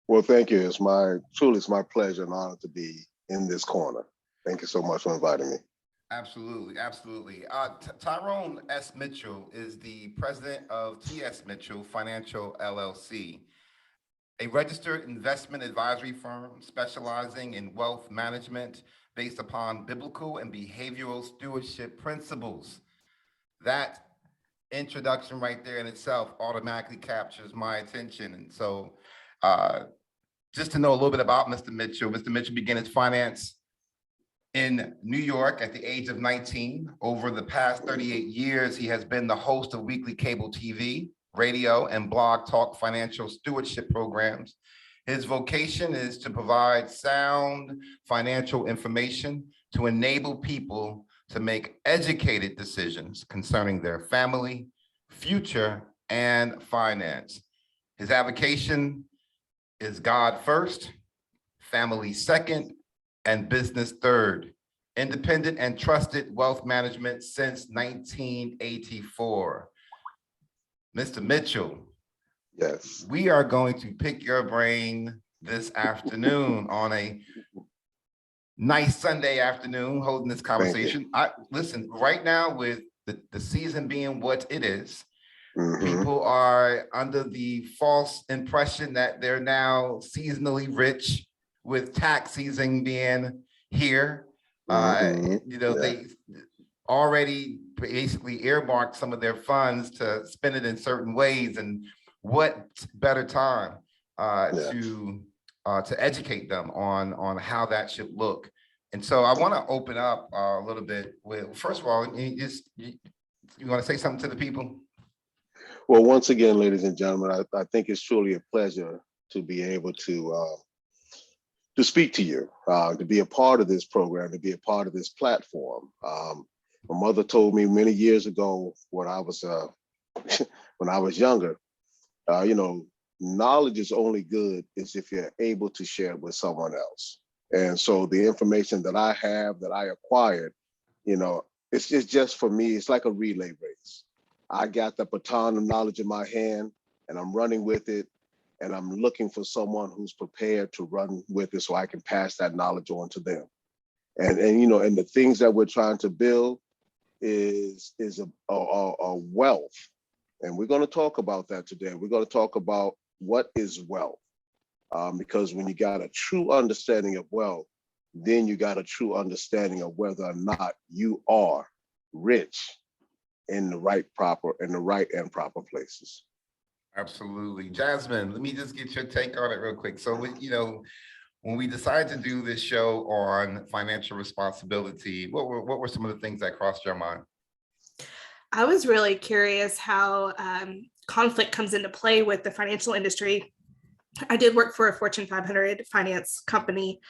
Well, thank you. It's my pleasure and honor to be in this corner. Thank you so much for inviting me. Absolutely, absolutely. Tyrone S. Mitchell is the president of TS Mitchell Financial LLC, a registered investment advisory firm specializing in wealth management based upon biblical and behavioral stewardship principles. That introduction right there in itself automatically captures my attention. And so, uh, just to know a little bit about Mr. Mitchell began his finance in New York at the age of 19. Over the past 38 years, he has been the host of weekly cable TV, radio, and blog talk financial stewardship programs. His vocation is to provide sound financial information to enable people to make educated decisions concerning their family, future, and finance. His avocation is God first, family second, and business third. Independent and trusted wealth management since 1984. Mr. Mitchell, Yes. we are going to pick your brain this afternoon on a nice Sunday afternoon holding this Thank you. conversation. Listen, right now with the season being what it is, Hmm. people are under the false impression that they're now seasonally rich with tax season being here. Hmm. Yeah. They already basically earmarked some of their funds to spend it in certain ways. And what better time Yeah. to educate them on how that should look. And so I want to open up a little bit with, first of all, you want to say something to the people? Well, once again, ladies and gentlemen, I think it's truly a pleasure to be able to speak to you, to be a part of this program, to be a part of this platform. My mother told me many years ago when I was when I was younger, you know, knowledge is only good is if you're able to share it with someone else. And so the information that I have that I acquired, you know, it's just for me, it's like a relay race. I got the baton of knowledge in my hand and I'm running with it. And I'm looking for someone who's prepared to run with it so I can pass that knowledge on to them. And you know, and the things that we're trying to build is a wealth. And we're going to talk about that today. We're going to talk about what is wealth. Because when you got a true understanding of wealth, then you got a true understanding of whether or not you are rich in the right and proper places. Absolutely. Jasmine, let me just get your take on it real quick. So, when we decided to do this show on financial responsibility, what were some of the things that crossed your mind? I was really curious how conflict comes into play with the financial industry. I did work for a Fortune 500 finance company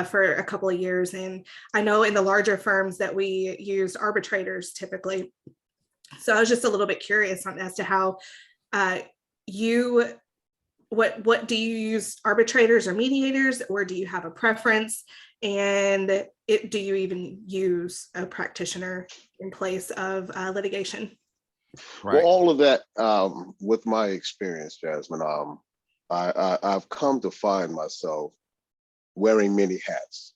for a couple of years. And I know in the larger firms that we use arbitrators typically. So I was just a little bit curious as to how what do you use, arbitrators or mediators, or do you have a preference? And do you even use a practitioner in place of litigation? Right. Well, all of that, with my experience, Jasmine, I've come to find myself wearing many hats.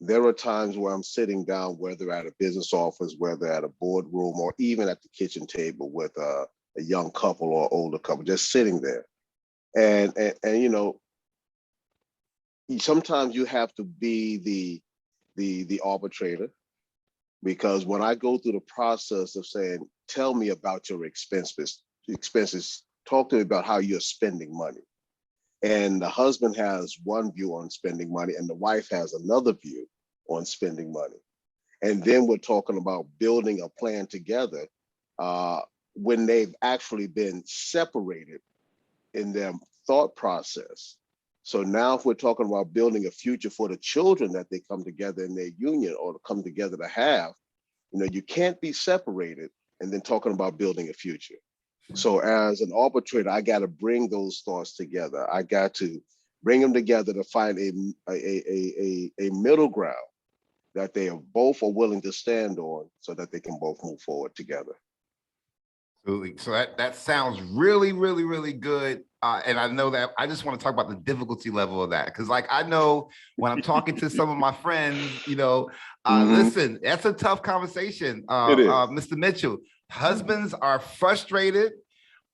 There are times where I'm sitting down, whether at a business office, whether at a boardroom, or even at the kitchen table with a young couple or older couple, just sitting there. And you know, sometimes you have to be the arbitrator, because when I go through the process of saying, tell me about your expenses, talk to me about how you're spending money. And the husband has one view on spending money and the wife has another view on spending money. And then we're talking about building a plan together when they've actually been separated in their thought process. So now if we're talking about building a future for the children that they come together in their union or to come together to have, you know, you can't be separated and then talking about building a future. So as an arbitrator, I got to bring those thoughts together. I got to bring them together to find a middle ground that they are both are willing to stand on so that they can both move forward together. Absolutely. So that sounds really, really, really good And I know that I just want to talk about the difficulty level of that. Because like, I know when I'm talking to some of my friends, listen, that's a tough conversation. It is. Mr. Mitchell, husbands are frustrated.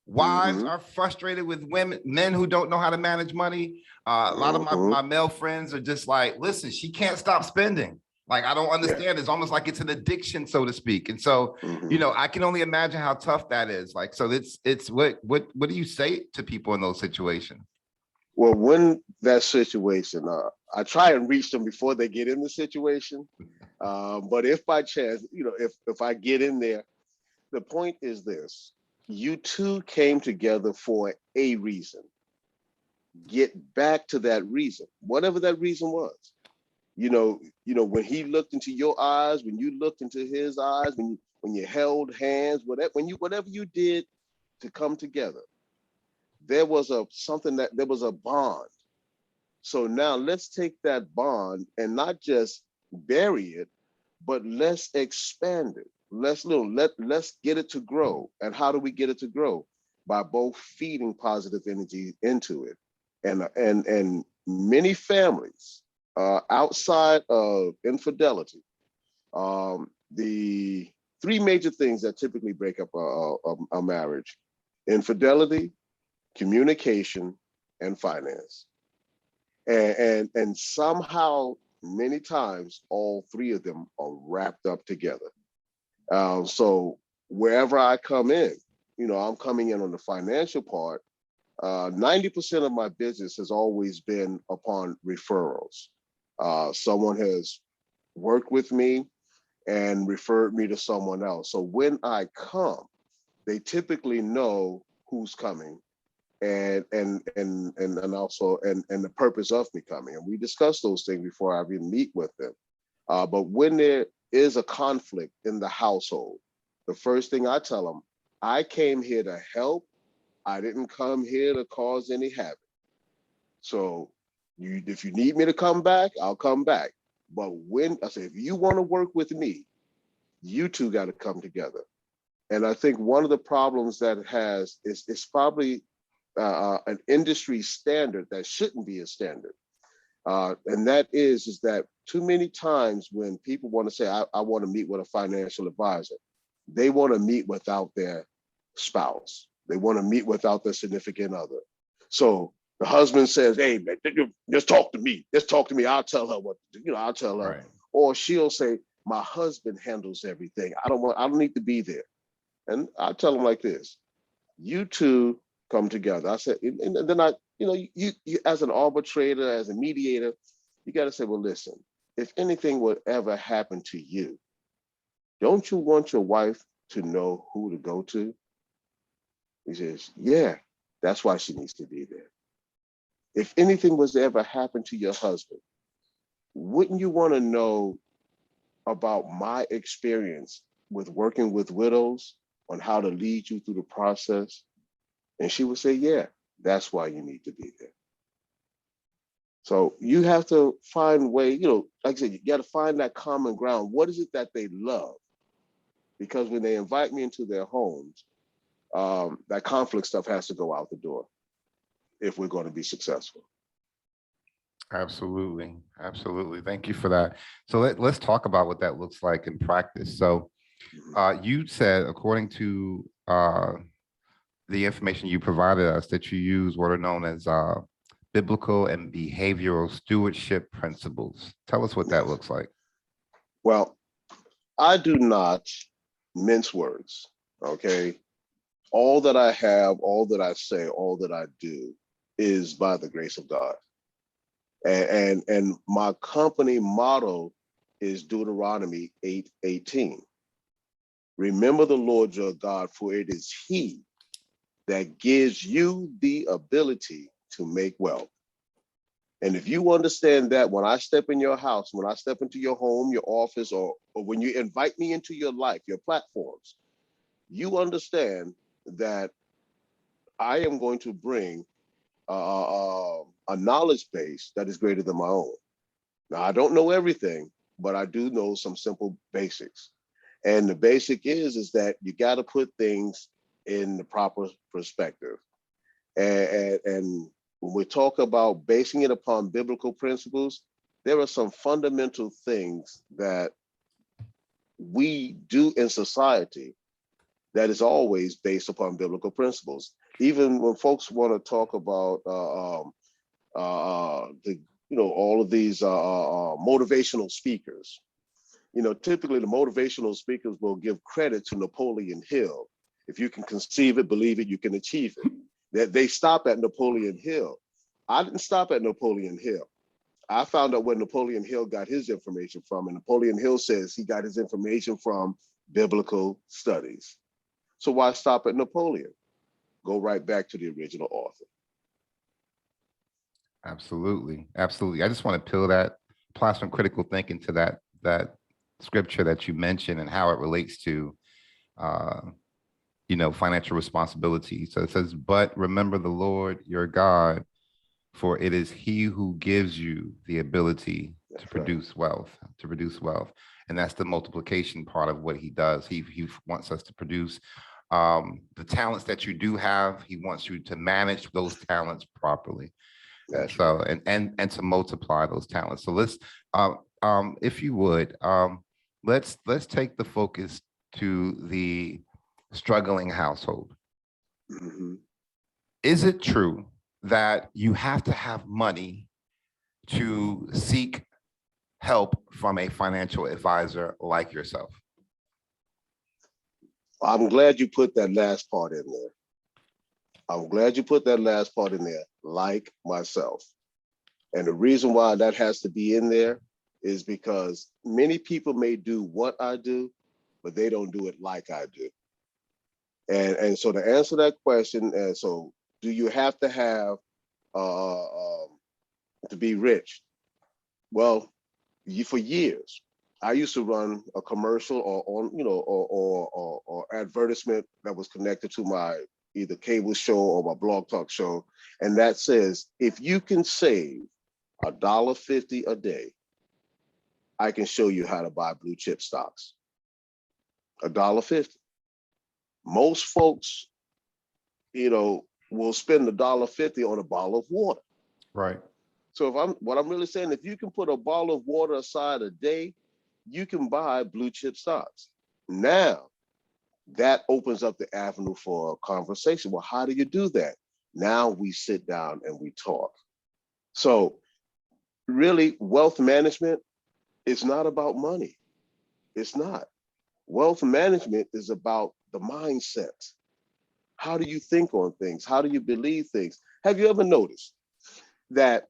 Wives are frustrated with men who don't know how to manage money. A lot of my male friends are just like, listen, she can't stop spending. Like, I don't understand. It's almost like it's an addiction, so to speak. And so, I can only imagine how tough that is. Like, so it's what do you say to people in those situations? Well, when that situation, I try and reach them before they get in the situation. But if by chance, if I get in there, the point is this: you two came together for a reason. Get back to that reason, whatever that reason was. When he looked into your eyes, when you looked into his eyes, when you held hands, whatever you did to come together, there was a bond. So now let's take that bond and not just bury it, but let's expand it. Let's get it to grow. And how do we get it to grow? By both feeding positive energy into it. And many families, outside of infidelity, the three major things that typically break up a marriage: infidelity, communication, and finance. And somehow, many times, all three of them are wrapped up together. So wherever I come in, I'm coming in on the financial part. 90% of my business has always been upon referrals. Someone has worked with me and referred me to someone else. So when I come, they typically know who's coming and also the purpose of me coming. And we discuss those things before I even meet with them. But when there is a conflict in the household, the first thing I tell them, I came here to help. I didn't come here to cause any havoc. So if you need me to come back, I'll come back. But when I say, if you want to work with me, you two got to come together. And I think one of the problems that it has is probably an industry standard that shouldn't be a standard. And that is that too many times when people want to say, I want to meet with a financial advisor, they want to meet without their spouse. They want to meet without their significant other. So the husband says, hey, man, just talk to me. Just talk to me. I'll tell her what to do. I'll tell her. Right. Or she'll say, my husband handles everything. I don't need to be there. And I tell them like this: you two come together. I said, and then you as an arbitrator, as a mediator, you got to say, well, listen, if anything would ever happen to you, don't you want your wife to know who to go to? He says, yeah, that's why she needs to be there. If anything was to ever happen to your husband, wouldn't you want to know about my experience with working with widows on how to lead you through the process? And she would say, yeah, that's why you need to be there. So you have to find a way, like I said, you got to find that common ground. What is it that they love? Because when they invite me into their homes, that conflict stuff has to go out the door if we're going to be successful. Absolutely. Absolutely. Thank you for that. So let's talk about what that looks like in practice. So you said, according to the information you provided us, that you use what are known as biblical and behavioral stewardship principles. Tell us what that looks like. Well, I do not mince words, okay? All that I have, all that I say, all that I do is by the grace of God. And my company motto is Deuteronomy 8:18. Remember the Lord your God, for it is he that gives you the ability to make wealth. And if you understand that, when I step in your house, when I step into your home, your office, or when you invite me into your life, your platforms, you understand that I am going to bring a knowledge base that is greater than my own. Now, I don't know everything, but I do know some simple basics. And the basic is that you got to put things in the proper perspective. And when we talk about basing it upon biblical principles, there are some fundamental things that we do in society that is always based upon biblical principles. Even when folks want to talk about the all of these motivational speakers, typically the motivational speakers will give credit to Napoleon Hill. If you can conceive it, believe it, you can achieve it. That they stop at Napoleon Hill. I didn't stop at Napoleon Hill. I found out where Napoleon Hill got his information from, and Napoleon Hill says he got his information from biblical studies. So why stop at Napoleon? Go right back to the original author. Absolutely. Absolutely. I just want to apply some critical thinking to that scripture that you mentioned and how it relates to, financial responsibility. So it says, but remember the Lord your God, for it is he who gives you the ability to produce wealth. And that's the multiplication part of what he does. He wants us to produce the talents that you do have. He wants you to manage those talents properly. And to multiply those talents. So let's, if you would, let's take the focus to the struggling household. Mm-hmm. Is it true that you have to have money to seek help from a financial advisor like yourself? I'm glad you put that last part in there. I'm glad you put that last part in there, like myself. And the reason why that has to be in there is because many people may do what I do, but they don't do it like I do. And so to answer that question, and so do you have to have to be rich? Well, for years, I used to run a commercial or advertisement that was connected to my either cable show or my blog talk show. And that says, if you can save $1.50 a day, I can show you how to buy blue chip stocks. $1.50. Most folks, will spend $1.50 on a bottle of water. Right. So what I'm really saying, if you can put a bottle of water aside a day, you can buy blue chip stocks. Now, that opens up the avenue for a conversation. Well, how do you do that? Now we sit down and we talk. So really, wealth management is not about money. It's not. Wealth management is about the mindset. How do you think on things? How do you believe things? Have you ever noticed that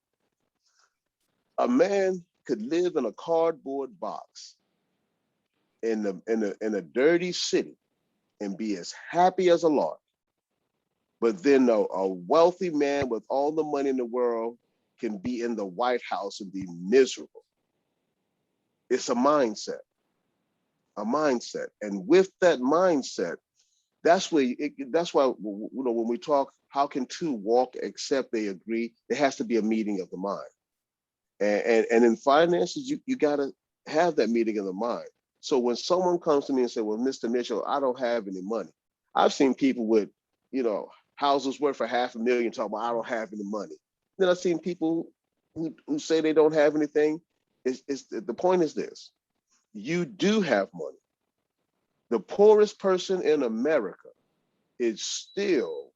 a man could live in a cardboard box in a dirty city and be as happy as a lark, but then a wealthy man with all the money in the world can be in the White House and be miserable? It's a mindset. And with that mindset, that's why when we talk, how can two walk except they agree? There has to be a meeting of the mind. And in finances, you got to have that meeting of the mind. So when someone comes to me and say, well, Mr. Mitchell, I don't have any money. I've seen people with, houses worth for $500,000 talking about, I don't have any money. Then I've seen people who say they don't have anything. The point is this: you do have money. The poorest person in America is still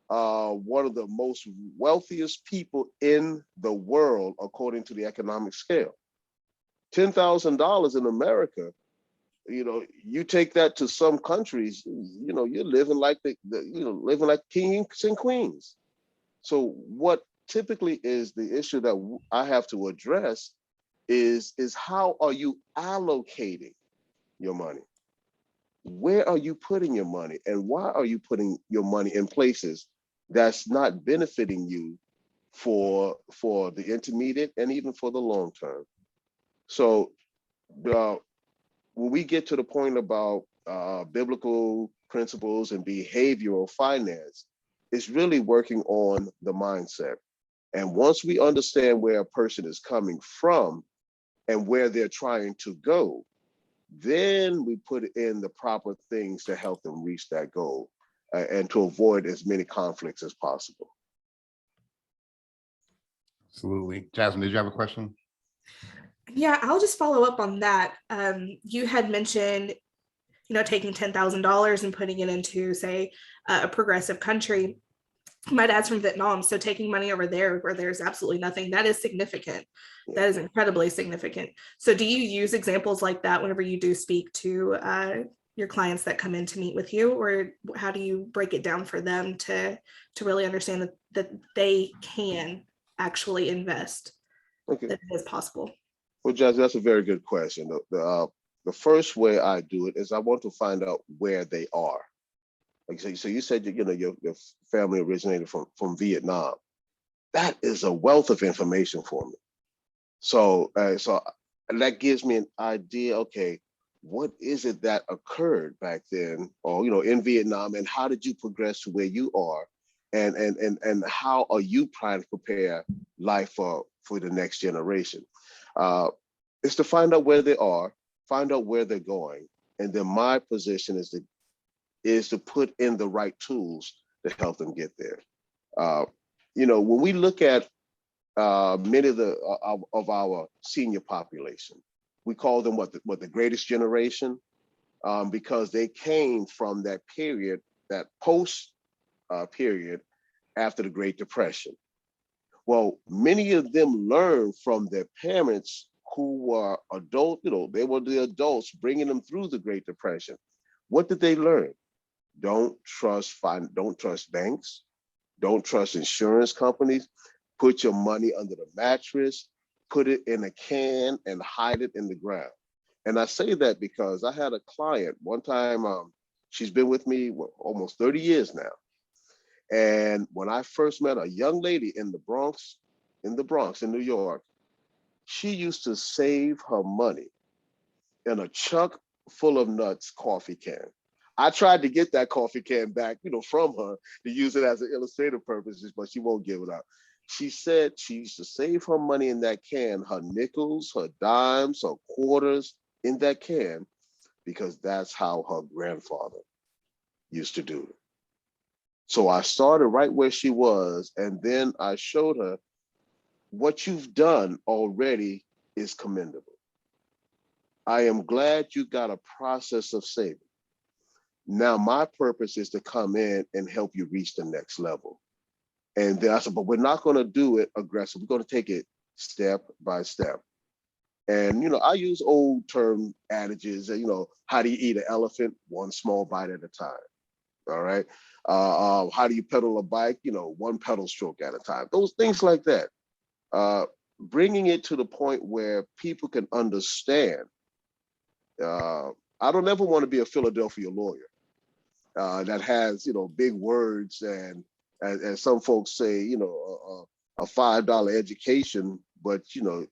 one of the most wealthiest people in the world, according to the economic scale. $10,000 in America, you take that to some countries, you're living like living like kings and queens. So what typically is the issue that I have to address is how are you allocating your money? Where are you putting your money, and why are you putting your money in places that's not benefiting you for the intermediate and even for the long term? So when we get to the point about biblical principles and behavioral finance, it's really working on the mindset. And once we understand where a person is coming from and where they're trying to go, then we put in the proper things to help them reach that goal and to avoid as many conflicts as possible. Absolutely. Jasmine, did you have a question? Yeah, I'll just follow up on that. You had mentioned, taking $10,000 and putting it into, say, a progressive country. My dad's from Vietnam, so taking money over there where there's absolutely nothing, that is significant. That is incredibly significant. So do you use examples like that whenever you do speak to your clients that come in to meet with you, or how do you break it down for them to really understand that they can actually invest, Okay. that it is possible? Well, Jazz, that's a very good question. The first way I do it is I want to find out where they are. Like so you said your family originated from Vietnam. That is a wealth of information for me. So that gives me an idea. Okay, what is it that occurred back then, or in Vietnam, and how did you progress to where you are, and how are you trying to prepare life for the next generation? Is to find out where they are, find out where they're going, and then my position is to put in the right tools to help them get there. When we look at many of our senior population, we call them what the greatest generation, because they came from that period, that post period after the Great Depression. Well, many of them learned from their parents who were adult, they were the adults bringing them through the Great Depression. What did they learn? Don't trust banks, don't trust insurance companies, put your money under the mattress, put it in a can and hide it in the ground. And I say that because I had a client one time, she's been with me almost 30 years now. And when I first met a young lady in the Bronx, in New York, she used to save her money in a Chuck full of nuts coffee can. I tried to get that coffee can back, from her to use it as an illustrative purposes, but she won't give it up. She said she used to save her money in that can, her nickels, her dimes, her quarters in that can, because that's how her grandfather used to do it. So I started right where she was, and then I showed her what you've done already is commendable. I am glad you got a process of saving. Now my purpose is to come in and help you reach the next level. And then I said, but we're not going to do it aggressive. We're going to take it step by step. And, I use old term adages, how do you eat an elephant? One small bite at a time. All right. How do you pedal a bike? One pedal stroke at a time. Those things like that. Bringing it to the point where people can understand. I don't ever want to be a Philadelphia lawyer that has, big words and as some folks say, a $5 education, but you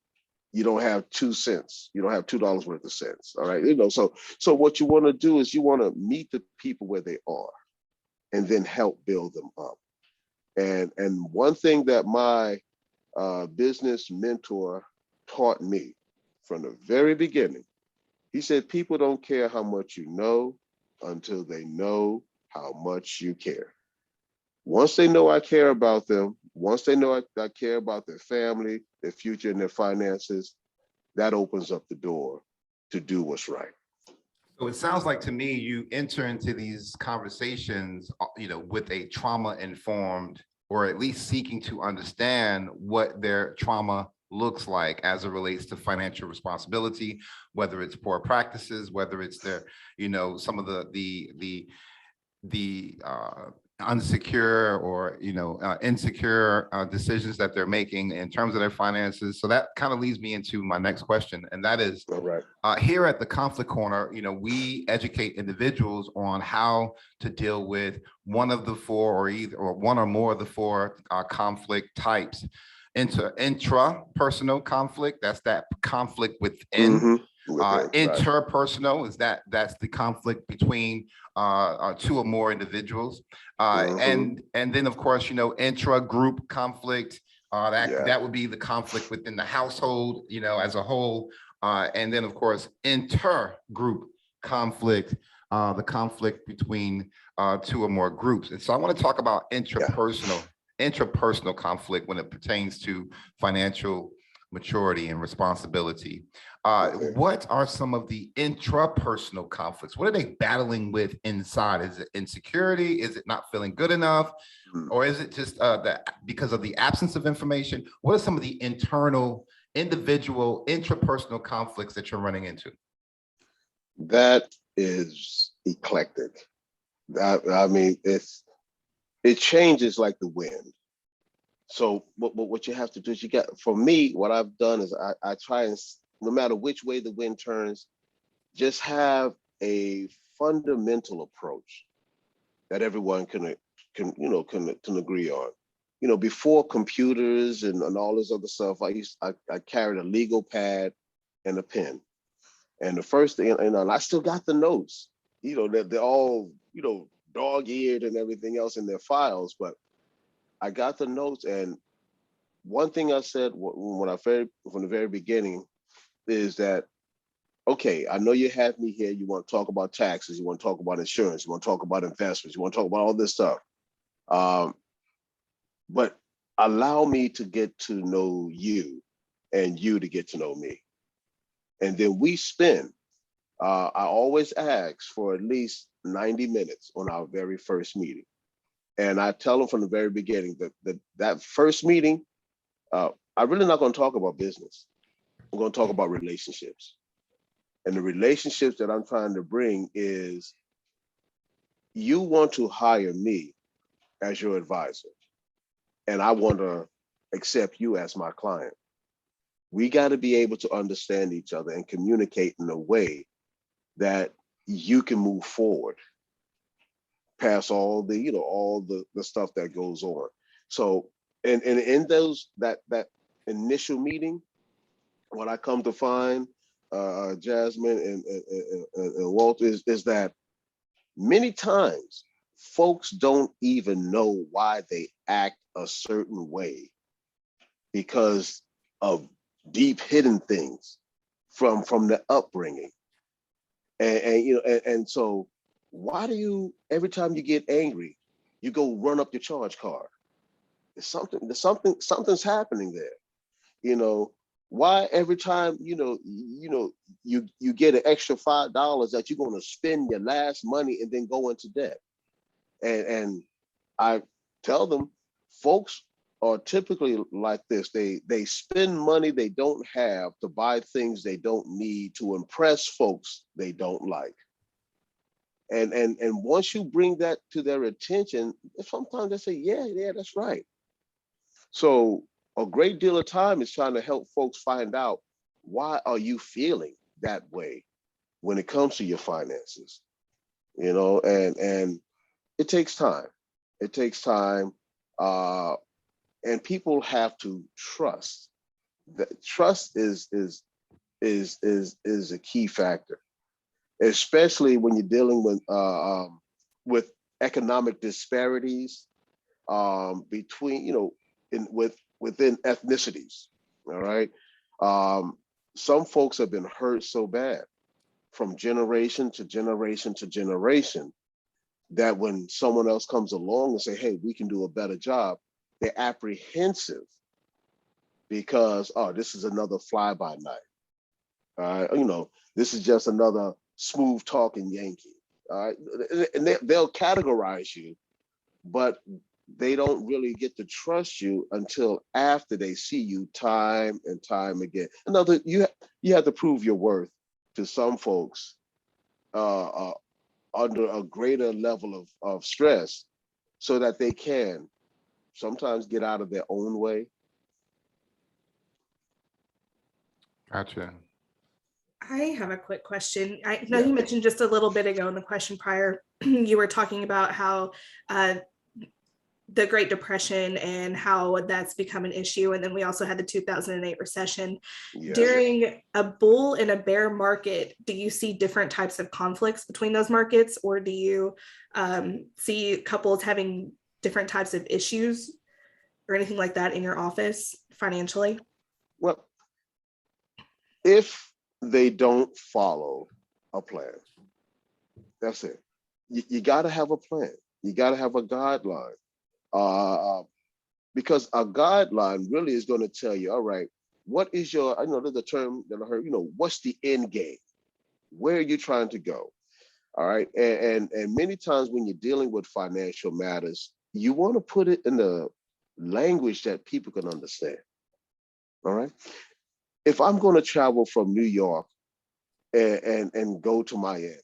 don't have 2 cents. You don't have $2 worth of cents. All right. So what you want to do is you want to meet the people where they are and then help build them up. And one thing that my business mentor taught me from the very beginning, he said, people don't care how much you know until they know how much you care. Once they know I care about them, once they know I care about their family, their future, and their finances, that opens up the door to do what's right. So it sounds like to me, you enter into these conversations, with a trauma-informed, or at least seeking to understand what their trauma looks like as it relates to financial responsibility, whether it's poor practices, whether it's their, some of the unsecure or insecure decisions that they're making in terms of their finances. So that kind of leads me into my next question, and that is, all right. Here at the Conflict Corner, we educate individuals on how to deal with one of the four, or one or more of the four conflict types. Intrapersonal conflict, that's that conflict within. Mm-hmm. Interpersonal is that's the conflict between two or more individuals, and then of course intra-group conflict, that would be the conflict within the household as a whole, and then of course inter-group conflict, the conflict between two or more groups. And so I want to talk about intrapersonal intrapersonal conflict when it pertains to financial maturity and responsibility. Okay. What are some of the intrapersonal conflicts? What are they battling with inside? Is it insecurity? Is it not feeling good enough? Mm. Or is it just that because of the absence of information? What are some of the internal, individual, intrapersonal conflicts that you're running into? That is eclectic. I mean, it changes like the wind. So what you have to do is for me, what I've done is I try and, no matter which way the wind turns, just have a fundamental approach that everyone can agree on. You know, before computers and all this other stuff, I carried a legal pad and a pen. And the first thing, and I still got the notes, you know, they're all, you know, dog-eared and everything else in their files, but I got the notes. And one thing I said from the very beginning is that, okay, I know you have me here. You want to talk about taxes. You want to talk about insurance. You want to talk about investments. You want to talk about all this stuff. But allow me to get to know you and you to get to know me. And then we spend, I always ask for at least 90 minutes on our very first meeting. And I tell them from the very beginning that first meeting, I'm really not going to talk about business. I'm going to talk about relationships. And the relationships that I'm trying to bring is, you want to hire me as your advisor, and I want to accept you as my client. We got to be able to understand each other and communicate in a way that you can move forward past all the, you know, all the stuff that goes on. So, and in that initial meeting, what I come to find, Jasmine and Walt, is that many times folks don't even know why they act a certain way because of deep hidden things from the upbringing. And you know, and so why do you, every time you get angry, you go run up your charge card? Something's happening there. You know, why every time you get an extra $5 that you're going to spend your last money and then go into debt? And I tell them, folks are typically like this. They spend money they don't have to buy things they don't need to impress folks they don't like. And once you bring that to their attention, sometimes they say, yeah, that's right. So a great deal of time is trying to help folks find out, why are you feeling that way when it comes to your finances? You know, and it takes time. It takes time. And people have to trust. That trust is a key factor, especially when you're dealing with economic disparities between, you know, within ethnicities. All right. Some folks have been hurt so bad from generation to generation to generation that when someone else comes along and say, hey, we can do a better job, they're apprehensive because, oh, this is another fly by night. You know, this is just another smooth talking Yankee. All right. And they'll categorize you, but they don't really get to trust you until after they see you time and time again. Another, you have to prove your worth to some folks under a greater level of stress, so that they can sometimes get out of their own way. Gotcha. I have a quick question. I know Yeah. you mentioned just a little bit ago in the question prior, you were talking about how the Great Depression and how that's become an issue. And then we also had the 2008 recession. Yes. During a bull and a bear market, do you see different types of conflicts between those markets? Or do you see couples having different types of issues or anything like that in your office financially? Well, if they don't follow a plan, that's it. You got to have a plan. You got to have a guideline. because a guideline really is going to tell you, all right, what is your, I know there's a term that I heard, what's the end game? Where are you trying to go? All right. And many times when you're dealing with financial matters, you want to put it in the language that people can understand. All right. If I'm going to travel from New York and go to Miami,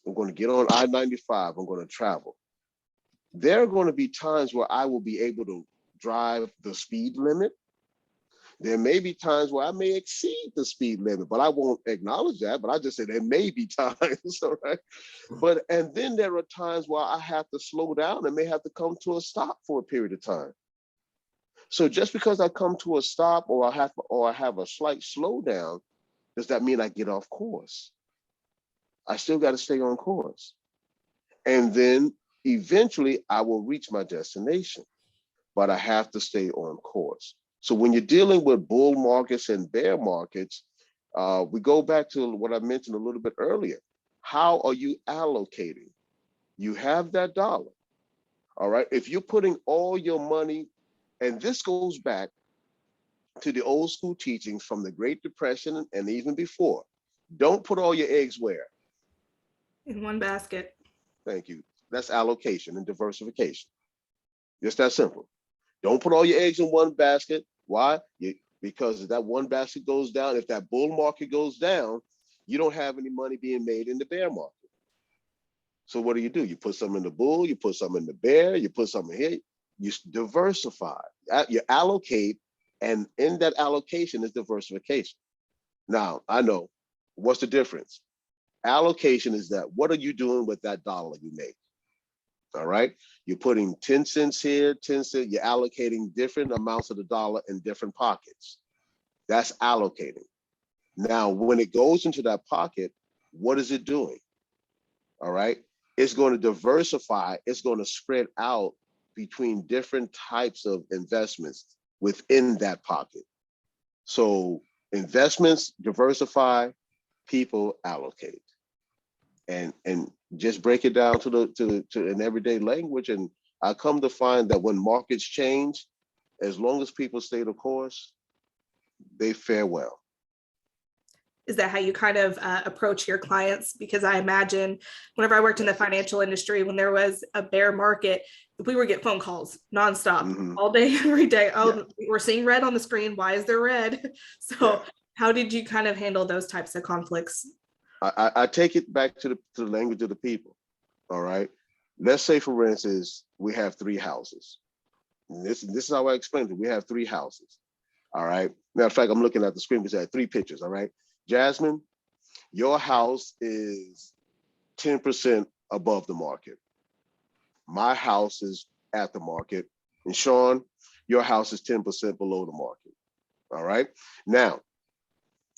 I'm going to get on I-95, I'm going to travel. There are going to be times where I will be able to drive the speed limit. There may be times where I may exceed the speed limit, but I won't acknowledge that. But I just say there may be times, all right? And then there are times where I have to slow down and may have to come to a stop for a period of time. So just because I come to a stop or I have a slight slowdown, does that mean I get off course? I still got to stay on course. And then eventually I will reach my destination, but I have to stay on course. So when you're dealing with bull markets and bear markets, we go back to what I mentioned a little bit earlier. How are you allocating? You have that dollar, all right? If you're putting all your money, and this goes back to the old school teachings from the Great Depression and even before, don't put all your eggs where? In one basket. Thank you. That's allocation and diversification. Just that simple. Don't put all your eggs in one basket. Why? Because if that one basket goes down, if that bull market goes down, you don't have any money being made in the bear market. So what do? You put some in the bull, you put some in the bear, you put some in here, you diversify, you allocate, and in that allocation is diversification. Now, I know, what's the difference? Allocation is that, what are you doing with that dollar you make? All right. You're putting 10 cents here, 10 cents, you're allocating different amounts of the dollar in different pockets. That's allocating. Now, when it goes into that pocket, what is it doing? All right. It's going to diversify, it's going to spread out between different types of investments within that pocket. So investments diversify, people allocate. And just break it down to an everyday language. And I come to find that when markets change, as long as people stay the course, they fare well. Is that how you kind of approach your clients? Because I imagine whenever I worked in the financial industry, when there was a bear market, we would get phone calls nonstop, all day, every day. Oh, yeah. We're seeing red on the screen. Why is there red? So how did you kind of handle those types of conflicts? I take it back to the language of the people. All right. Let's say, for instance, we have 3 houses. And this is how I explained it. We have 3 houses. All right. Matter of fact, I'm looking at the screen because I have 3 pictures. All right. Jasmine, your house is 10% above the market. My house is at the market. And Sean, your house is 10% below the market. All right. Now,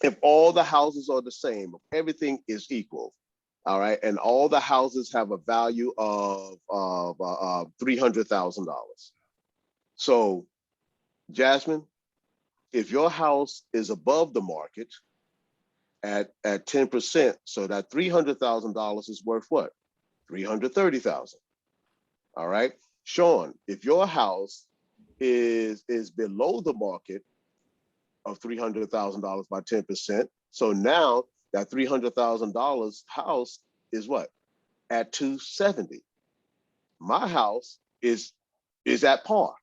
if all the houses are the same, if everything is equal, all right, and all the houses have a value of $300,000. So, Jasmine, if your house is above the market at 10%, so that $300,000 is worth what? $330,000. All right. Sean, if your house is below the market of $300,000 by 10%, so now that $300,000 house is what? At 270. My house is at par.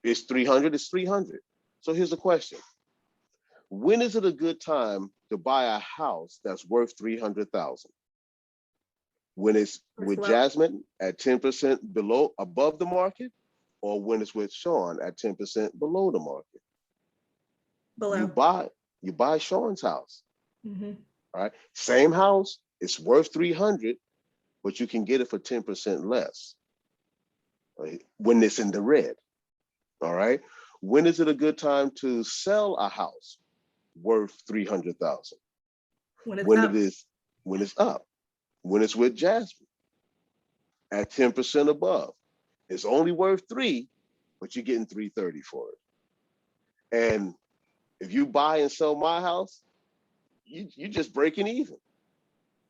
It's 300, it's 300. So here's the question. When is it a good time to buy a house that's worth 300,000? When it's with Jasmine at 10% above the market, or when it's with Sean at 10% below the market? Below. You buy Sean's house. Mm-hmm. All right. Same house, it's worth 300, but you can get it for 10% less. Right? When it's in the red. All right. When is it a good time to sell a house worth 300,000? When it's up. When it's with Jasmine at 10% above. It's only worth 3, but you're getting 330 for it. And if you buy and sell my house, you just breaking even.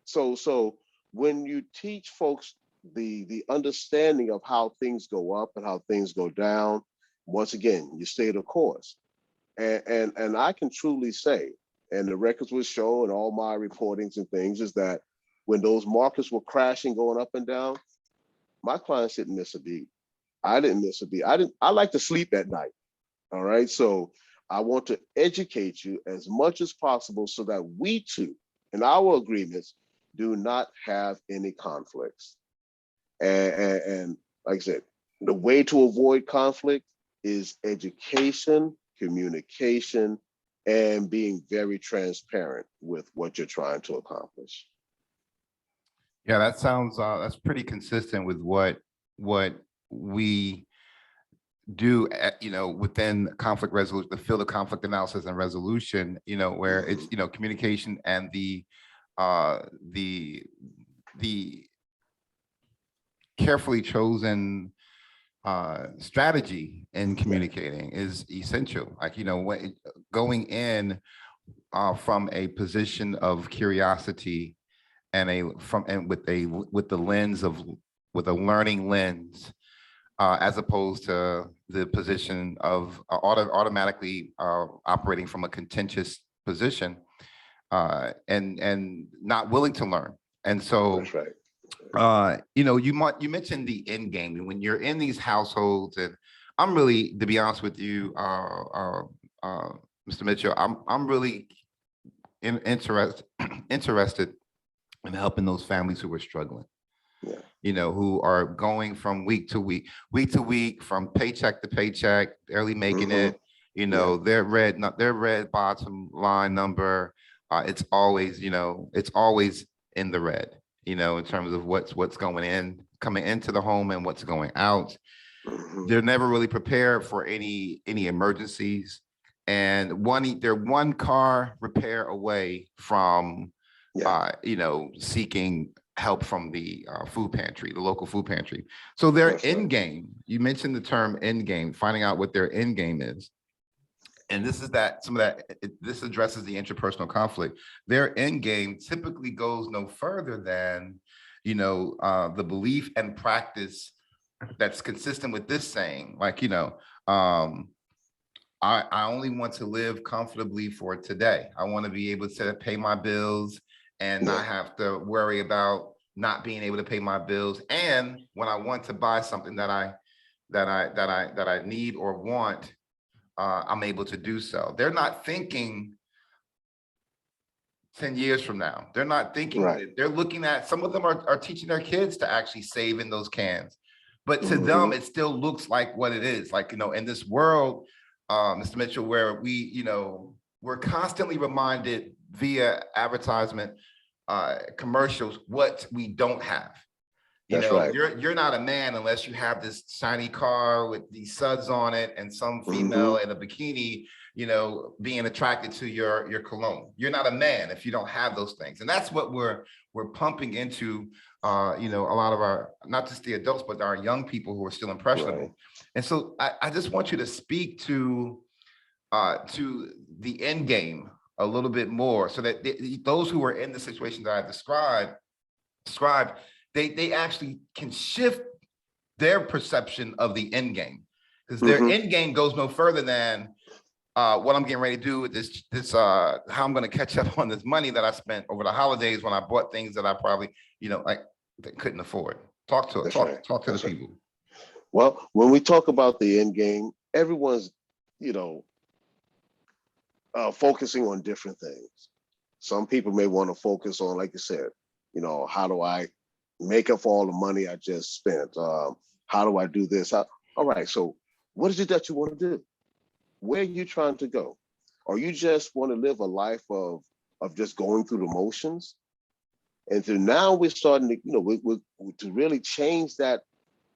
So when you teach folks the understanding of how things go up and how things go down, once again, you stay the course. And I can truly say, and the records will show, and all my reportings and things, is that when those markets were crashing, going up and down, my clients didn't miss a beat. I didn't miss a beat. I like to sleep at night. All right. So I want to educate you as much as possible so that we too, in our agreements, do not have any conflicts. And like I said, the way to avoid conflict is education, communication, and being very transparent with what you're trying to accomplish. Yeah, that sounds that's pretty consistent with what we do within conflict resolution, the field of conflict analysis and resolution, where it's communication and the carefully chosen strategy in communicating is essential. Like, when going in from a position of curiosity and with a learning lens, as opposed to the position of automatically operating from a contentious position, and not willing to learn. And so, That's right. you mentioned the end game, and when you're in these households, and I'm really, to be honest with you, Mr. Mitchell, I'm really interested in helping those families who are struggling. Yeah. Who are going from week to week, from paycheck to paycheck, barely making it. Their red bottom line number, it's always in the red. In terms of what's coming into the home and what's going out. They're never really prepared for any emergencies, and they're one car repair away from seeking help from the food pantry, the local food pantry. So their end game, you mentioned the term end game, finding out what their end game is. And this addresses the interpersonal conflict. Their end game typically goes no further than, the belief and practice that's consistent with this saying, like, I only want to live comfortably for today. I want to be able to pay my bills and not have to worry about not being able to pay my bills. And when I want to buy something that I need or want, I'm able to do so. They're not thinking 10 years from now. They're not thinking, they're looking at, some of them are teaching their kids to actually save in those cans. But to them, it still looks like what it is. Like, in this world, Mr. Mitchell, where we're constantly reminded via advertisement, commercials, what we don't have. You're not a man unless you have this shiny car with these suds on it and some female in a bikini, being attracted to your cologne. You're not a man if you don't have those things. And that's what we're pumping into, a lot of our, not just the adults, but our young people who are still impressionable. Right. And so I just want you to speak to the end game a little bit more, so that those who are in the situation that I described, they actually can shift their perception of the end game, because their end game goes no further than what I'm getting ready to do with this how I'm going to catch up on this money that I spent over the holidays when I bought things that I probably couldn't afford. Talk to the people. Well, when we talk about the end game, everyone's focusing on different things. Some people may want to focus on, like you said, how do I make up for all the money I just spent? How do I do this? All right, so what is it that you want to do? Where are you trying to go? Or you just want to live a life of just going through the motions? And so now we're starting to, to really change that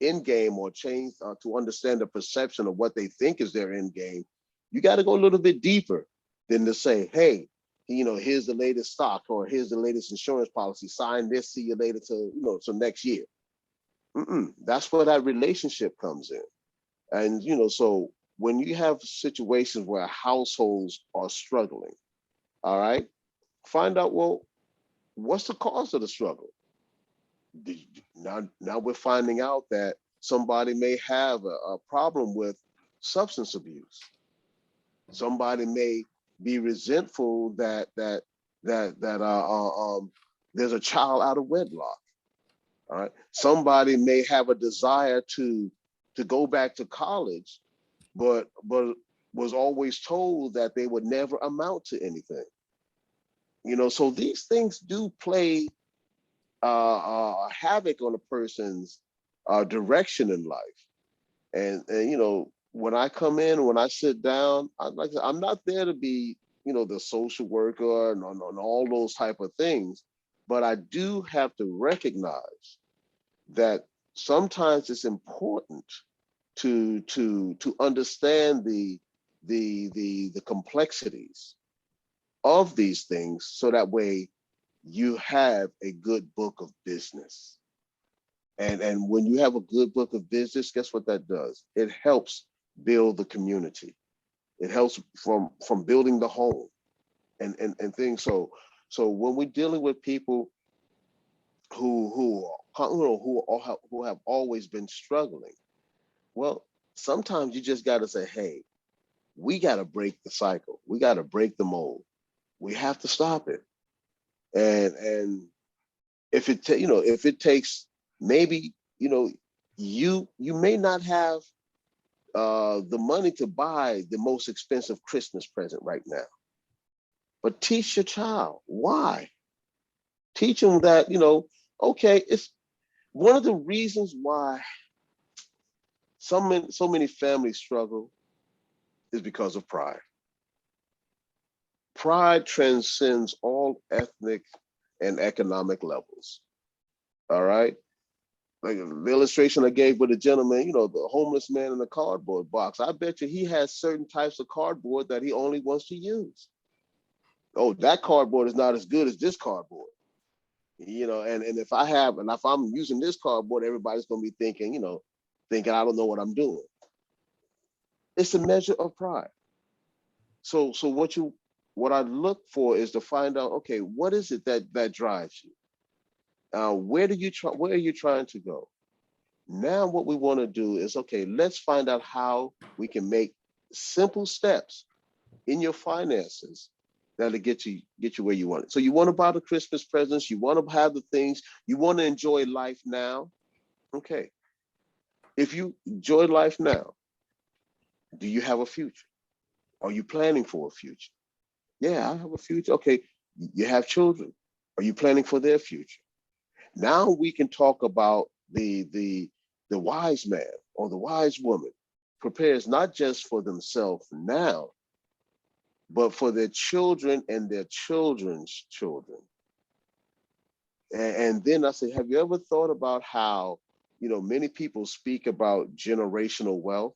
end game, or change to understand the perception of what they think is their end game. You got to go a little bit deeper than to say, hey, here's the latest stock, or here's the latest insurance policy, sign this, see you later to next year. That's where that relationship comes in. And, so when you have situations where households are struggling, all right, find out, well, what's the cause of the struggle? Now we're finding out that somebody may have a problem with substance abuse. Somebody may be resentful that there's a child out of wedlock. All right. Somebody may have a desire to go back to college, but was always told that they would never amount to anything. So these things do play havoc on a person's direction in life. And when I come in, when I sit down, I'm not there to be the social worker and on all those type of things, but I do have to recognize that sometimes it's important to understand the complexities of these things, so that way you have a good book of business. And when you have a good book of business, guess what that does? It helps build the community. It helps from building the home and things. So when we're dealing with people who have always been struggling, well, sometimes you just got to say, hey, we got to break the cycle. We got to break the mold. We have to stop it. And if it takes, maybe you may not have the money to buy the most expensive Christmas present right now, but teach your child why. Teach them that okay, it's one of the reasons why so many families struggle is because of pride. Pride transcends all ethnic and economic levels. All right. Like the illustration I gave with the gentleman, the homeless man in the cardboard box. I bet you he has certain types of cardboard that he only wants to use. Oh, that cardboard is not as good as this cardboard. And if I'm using this cardboard, everybody's gonna be thinking I don't know what I'm doing. It's a measure of pride. So what I look for is to find out, okay, what is it that drives you? Where are you trying to go? Now what we want to do is, okay, let's find out how we can make simple steps in your finances that'll get you where you want it. So you want to buy the Christmas presents, you want to have the things, you want to enjoy life now. Okay. If you enjoy life now, do you have a future? Are you planning for a future? Yeah, I have a future. Okay. You have children. Are you planning for their future? Now we can talk about the wise man or the wise woman prepares not just for themselves now, but for their children and their children's children. And then I say, have you ever thought about how, many people speak about generational wealth?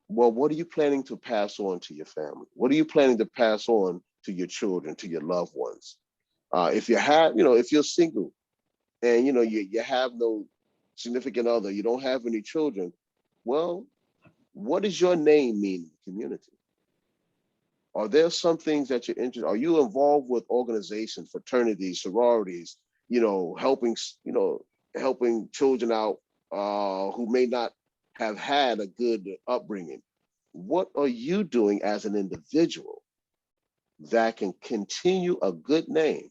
Well, what are you planning to pass on to your family? What are you planning to pass on to your children, to your loved ones? If you have, if you're single and, you have no significant other, you don't have any children, well, what does your name mean in the community? Are there some things that you're interested? Are you involved with organizations, fraternities, sororities, helping children out who may not have had a good upbringing? What are you doing as an individual that can continue a good name?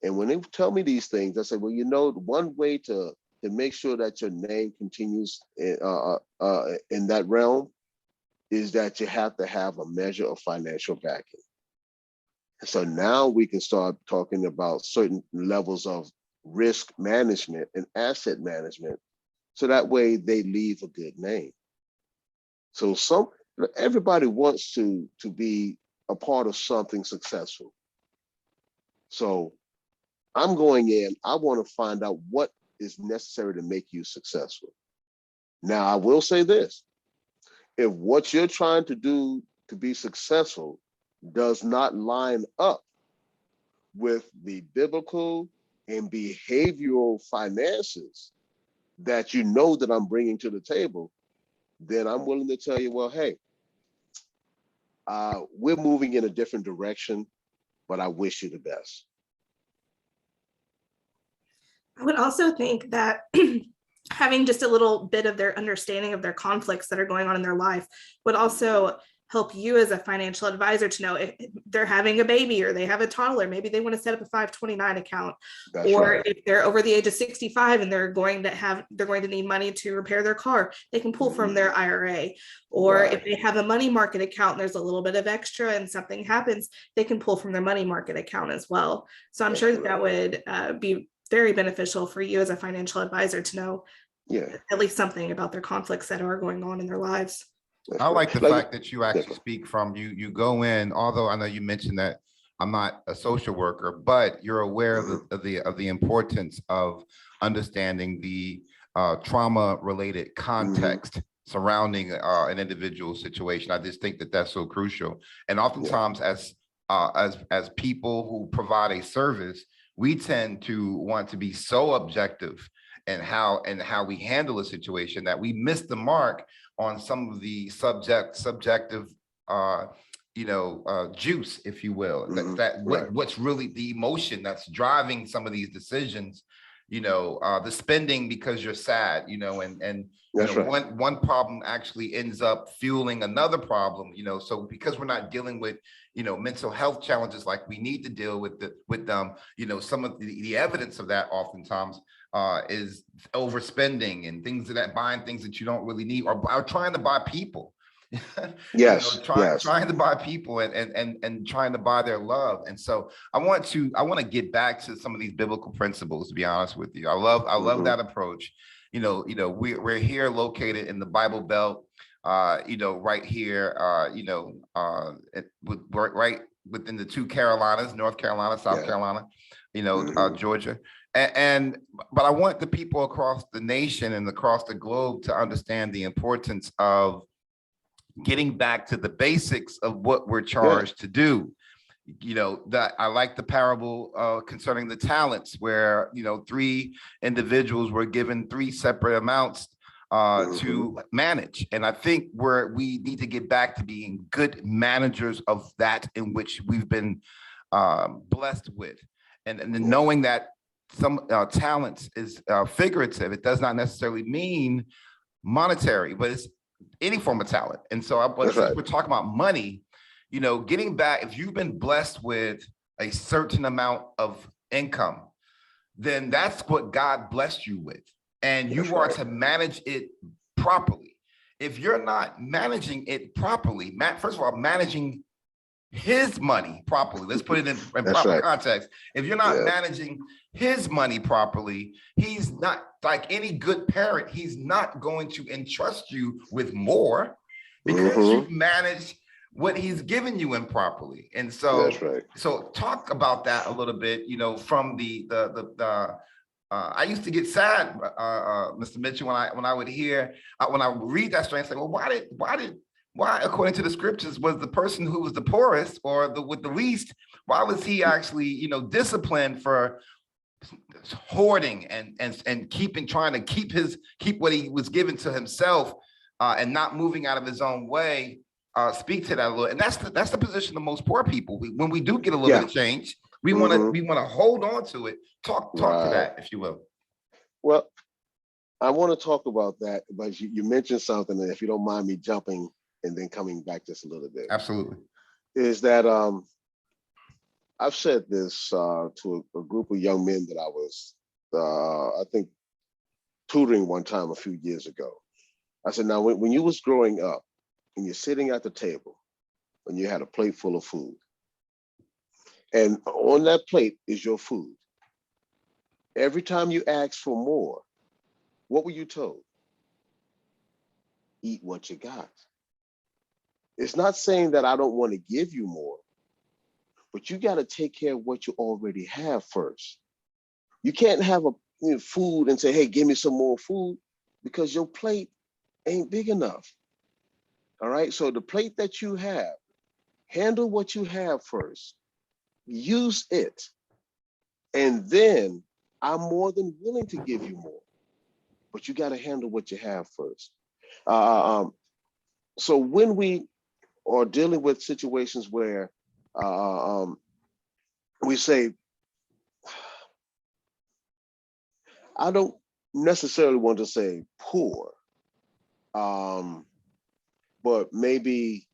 And when they tell me these things, I say, well, one way to make sure that your name continues in that realm is that you have to have a measure of financial backing. So now we can start talking about certain levels of risk management and asset management, so that way they leave a good name. So everybody wants to be a part of something successful. So I'm going in, I want to find out what is necessary to make you successful. Now, I will say this. If what you're trying to do to be successful does not line up with the biblical and behavioral finances that that I'm bringing to the table, then I'm willing to tell you, well, hey, we're moving in a different direction, but I wish you the best. I would also think that having just a little bit of their understanding of their conflicts that are going on in their life would also help you as a financial advisor to know if they're having a baby or they have a toddler, maybe they want to set up a 529 account. That's Or right. if they're over the age of 65 and they're going to need money to repair their car, they can pull from their IRA. Or Right. if they have a money market account and there's a little bit of extra and something happens, they can pull from their money market account as well. So I'm That's sure that correct. would be very beneficial for you as a financial advisor to know Yeah, at least something about their conflicts that are going on in their lives. that's I right. like the Like, fact that you actually yeah, speak from you go in, although I know you mentioned that I'm not a social worker, but you're aware of the importance of understanding the trauma related context surrounding an individual situation. I just think that that's so crucial. And yeah, oftentimes as people who provide a service, we tend to want to be so objective and how we handle a situation that we miss the mark on some of the subjective juice, if you will, right. what's really the emotion that's driving some of these decisions, the spending because you're sad, and That's right. one problem actually ends up fueling another problem, so because we're not dealing with mental health challenges like we need to deal with them, some of the evidence of that oftentimes is overspending and things of that, buying things that you don't really need, or trying to buy people. Yes, yes. Trying to buy people and trying to buy their love. And so I want to get back to some of these biblical principles, to be honest with you. I love that approach. We're here located in the Bible Belt, right here, right within the two Carolinas, North Carolina, South Yeah. Carolina, Mhm. Georgia. But I want the people across the nation and across the globe to understand the importance of getting back to the basics of what we're charged to do. That I like the parable concerning the talents, where three individuals were given three separate amounts to manage. And I think we need to get back to being good managers of that in which we've been blessed with, and then knowing that some talents is figurative. It does not necessarily mean monetary, but it's any form of talent. And so That's since right. we're talking about money, getting back, if you've been blessed with a certain amount of income, then that's what God blessed you with. And you That's are right. to manage it properly. If you're not managing it properly, first of all, managing his money properly, let's put it in That's proper right. context. If you're not Yeah. managing his money properly, he's not, like any good parent, he's not going to entrust you with more because you've managed what he's given you improperly. And so That's right. so talk about that a little bit, from the I used to get sad, Mr. Mitchell, when I would hear, when I would read that story and say, well, why, according to the scriptures, was the person who was the poorest or with the least, why was he actually, disciplined for hoarding and trying to keep what he was given to himself, and not moving out of his own way? Speak to that a little. And that's the position of most poor people. When we do get a little bit of change, we want to hold on to it. Talk to that, if you will. Well, I want to talk about that, but you mentioned something, and if you don't mind me jumping and then coming back just a little bit, Absolutely. is that I've said this to a group of young men that I was, I think, tutoring one time a few years ago. I said, now, when you was growing up and you're sitting at the table and you had a plate full of food, and on that plate is your food. Every time you asked for more, what were you told? Eat what you got. It's not saying that I don't want to give you more, but you got to take care of what you already have first. You can't have food and say, hey, give me some more food, because your plate ain't big enough. All right. So the plate that you have, handle what you have first, use it. And then I'm more than willing to give you more, but you got to handle what you have first. So when we are dealing with situations where we say, I don't necessarily want to say poor, but maybe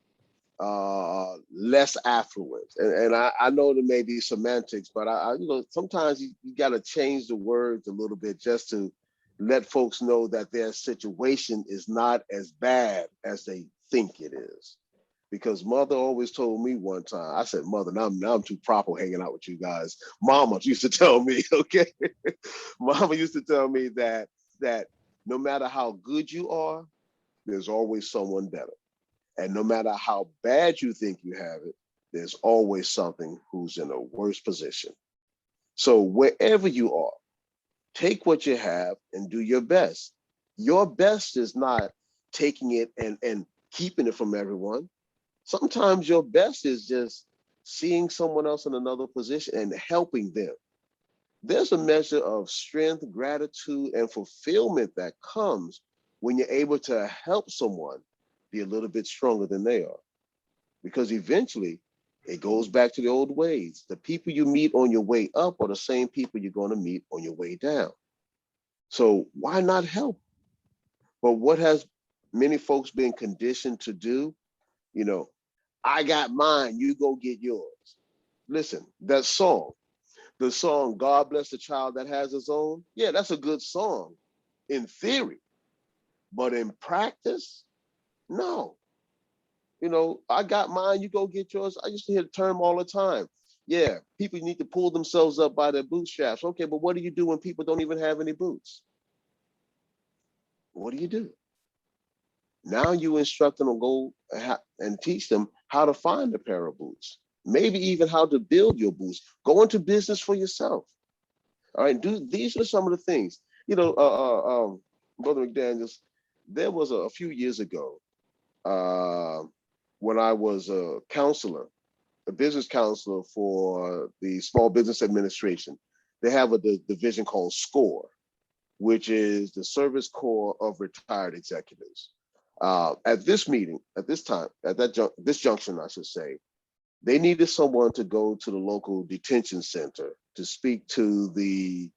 less affluent. And I know there may be semantics, but sometimes you got to change the words a little bit just to let folks know that their situation is not as bad as they think it is. Because mother always told me one time, I said, mother, now I'm too proper hanging out with you guys. Mama used to tell me, okay? Mama used to tell me that no matter how good you are, there's always someone better. And no matter how bad you think you have it, there's always something who's in a worse position. So wherever you are, take what you have and do your best. Your best is not taking it and keeping it from everyone. Sometimes your best is just seeing someone else in another position and helping them. There's a measure of strength, gratitude, and fulfillment that comes when you're able to help someone be a little bit stronger than they are. Because eventually it goes back to the old ways. The people you meet on your way up are the same people you're going to meet on your way down. So why not help? But what has many folks been conditioned to do? You know, I got mine, you go get yours. Listen, that song, the song, God Bless the Child That Has His Own. Yeah, that's a good song in theory, but in practice, no. I got mine, you go get yours. I used to hear the term all the time. Yeah, people need to pull themselves up by their bootstraps. Okay, but what do you do when people don't even have any boots? What do you do? Now you instruct them to go and teach them how to find a pair of boots, maybe even how to build your boots. Go into business for yourself. All right, these are some of the things. Brother McDaniels, there was a few years ago when I was a business counselor for the Small Business Administration. They have a division called SCORE, which is the Service Corps of Retired Executives. At this meeting, at this time, this junction, I should say, they needed someone to go to the local detention center to speak to the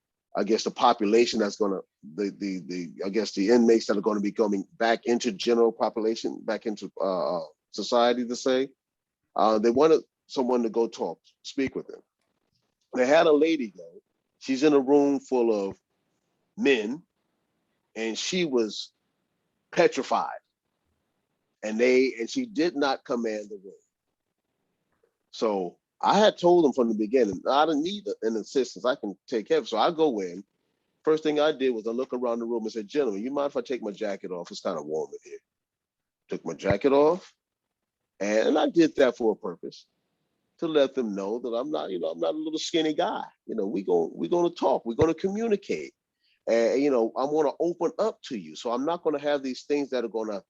population that's going to, the inmates that are going to be coming back into general population, back into society, to say. They wanted someone to go speak with them. They had a lady go. She's in a room full of men, and she was petrified. And she did not command the room. So I had told them from the beginning, I don't need an assistance. I can take care of it. So I go in. First thing I did was I look around the room and said, gentlemen, you mind if I take my jacket off? It's kind of warm in here. Took my jacket off. And I did that for a purpose, to let them know that I'm not a little skinny guy. We're going to talk. We're going to communicate. And, I'm going to open up to you. So I'm not going to have these things that are going to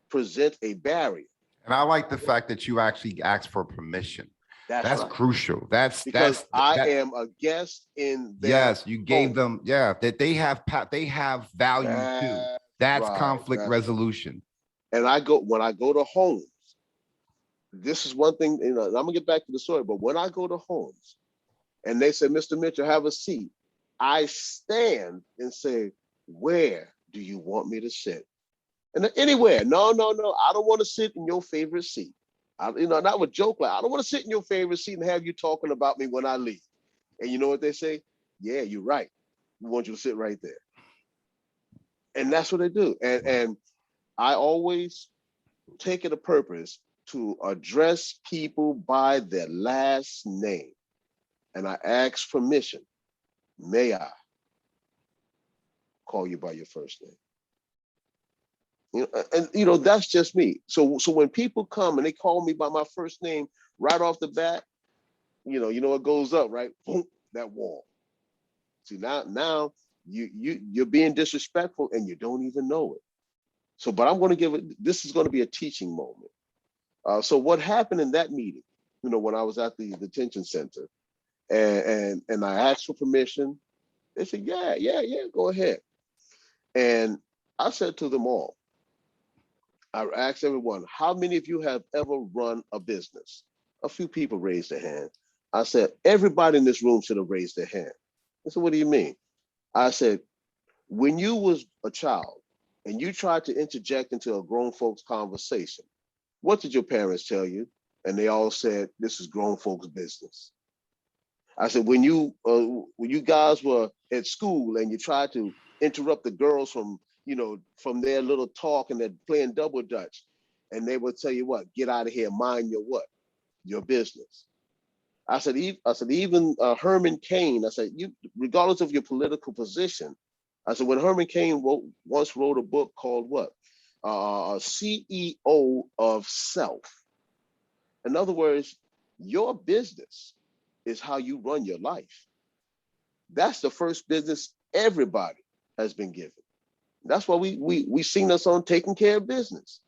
present a barrier. And I like the fact that you actually asked for permission. That's right. Crucial. Because I am a guest in their yes, you gave home. them, that they have value too. That's right. Conflict resolution. And when I go to homes, this is one thing, I'm gonna get back to the story, but when I go to homes and they say, Mr. Mitchell, have a seat, I stand and say, where do you want me to sit? And anywhere. No, I don't want to sit in your favorite seat. And I would joke like, I don't want to sit in your favorite seat and have you talking about me when I leave. And you know what they say? Yeah, you're right. We want you to sit right there. And that's what they do. And I always take it a purpose to address people by their last name. And I ask permission. May I call you by your first name? That's just me. So when people come and they call me by my first name right off the bat, it goes up, right? Boom, that wall. See, now you're being disrespectful and you don't even know it. So, but I'm going to this is going to be a teaching moment. So what happened in that meeting, when I was at the detention center and I asked for permission, they said, yeah, go ahead. And I said to them all, I asked everyone, how many of you have ever run a business? A few people raised their hand. I said, everybody in this room should have raised their hand. I said, what do you mean? I said, when you was a child and you tried to interject into a grown folks conversation, what did your parents tell you? And they all said, this is grown folks business. I said, when you guys were at school and you tried to interrupt the girls from, from their little talk and they're playing double dutch, and they would tell you what, get out of here, mind your what? Your business. I said, even Herman Cain, I said, regardless of your political position, I said, when Herman Cain once wrote a book called what? CEO of Self. In other words, your business is how you run your life. That's the first business everybody has been given. That's why we seen us on taking care of business.